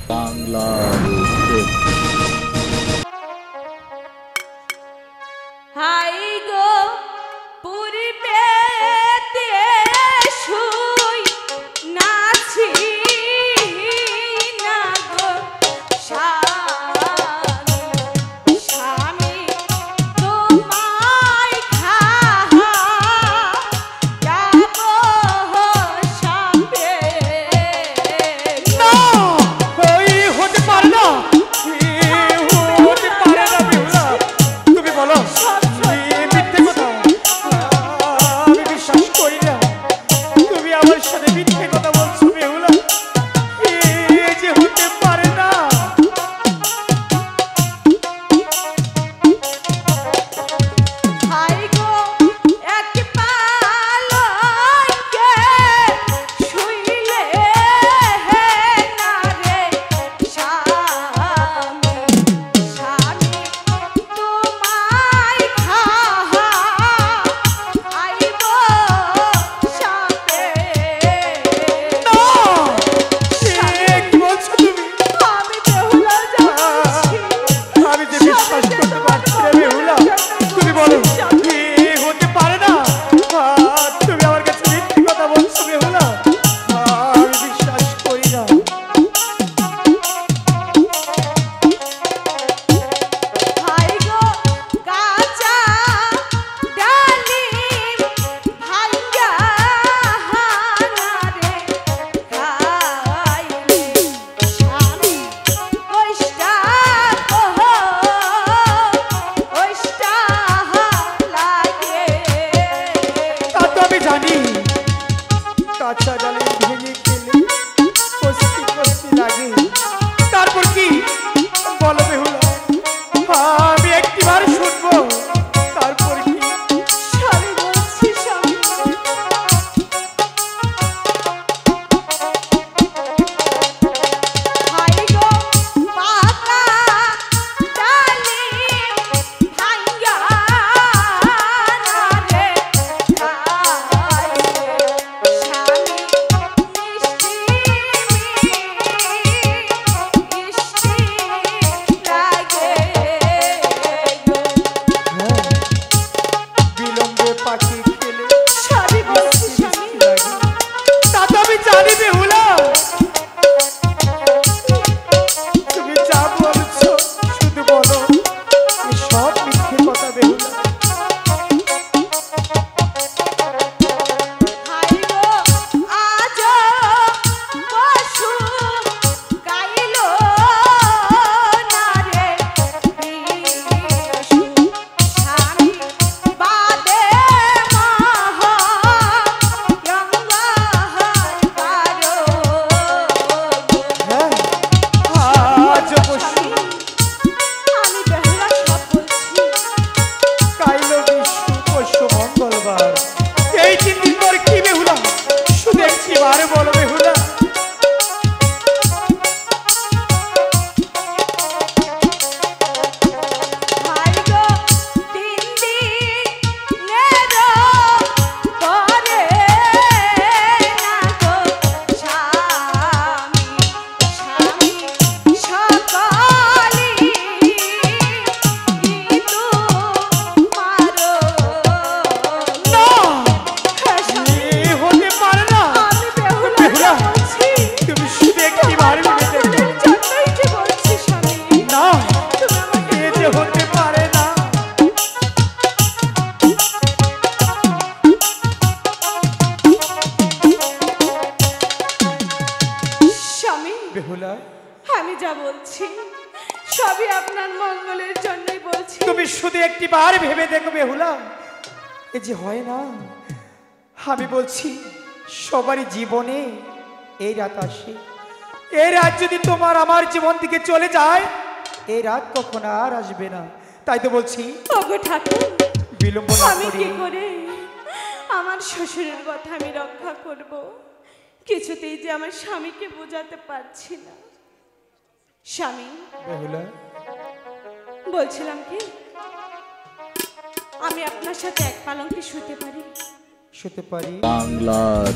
বাংলার হাই গো পূর্বেতে শুই নাছি না গো স্বামী তোমায় খাওয়া যাব সামনে না ওই হতে পারে না হতে পারে না বেহুলা তুমি বলো মিথ্যে কথা আমি বিশ্বাস করি না তুমি আমার সাথে মিথ্যে কথা বলছো বেহুলা এই যে হতে পারে না হাই গো এক পালঙ্কে শুইলে না রে স্বামী তোমায় খাওয়া আইব সাথে না কি বলছো তুমি আমি বেহুলা যাচ্ছি আমি যে বিশ্বাস করতে পারছি না বেহুলা তুমি বলো হতে পারে না তুমি আমার কাছে মিথ্যে কথা বলছো বেহুলা আমি বিশ্বাস করি না হাই গো কাঁচা ডালিম ভাঙ্গা হানারে খাইলে স্বামী ওইষ্টা লাগে তা তো আমি জানি কাঁচা ডালে ভেঙে খেলে কষ্টি কষ্টি লাগে তারপর কি বলো বেহুলা আমি একটিবার শুনবো তারপর কি স্বামী বলছি স্বামী হাই গো পাকা ডালিম ভাঙ্গা রে খাইলে স্বামী মিষ্টি লাগে গো বিলম্বে পাখি খেলে স্বামী বলছি স্বামী লাগে তা তো আমি জানি বেহুলা তুমি যা বলছো শুধু বলো সব মিথ্যে কথা বেহুলা হাই গো আজ পশু গাইলো না রে বিশু স্বামী বাদে মহা রঙ্গহার পারো হ্যাঁ আজ পশু আমি বেহুলা সব বলছি কাইল বিশু পশু মঙ্গলবার এই 3 দিন পর কি বেহুলা শুধু একটিবার বলো বেহুলা হাই গো 3 দিনের পরে না গো স্বামী সকালি ইদু মারো না হ্যাঁ স্বামী হতে পারে না আমি বেহুলা বেহুলা বলছি তুমি শুধু একটিবার ভেবে দেখো জন্যই যে বলছি স্বামী না তুমি আমাকে এ যে হতে পারে না স্বামী বেহুলা আমি যা বলছি সবই আপনার মঙ্গলের জন্যই বলছি তুমি শুধু একটিবার ভেবে দেখো বেহুলা এ যে হয় না আমি বলছি সবারই জীবনে এই রাত আসে এই রাত যদি তোমার আমার জীবন থেকে চলে যায় এই রাত কখন আর আসবে না তাই তো বলছি ওগো ঠাকুর বিলম্ব না আমি করি কি করে আমার শ্বশুরের কথা আমি রক্ষা করব কিছুতেই যে আমার স্বামীকে বোঝাতে পারছি না স্বামী বেহুলা বলছিলাম কি আমি আপনার সাথে এক পালঙ্কে শুতে পারি শুতে পারি বাংলার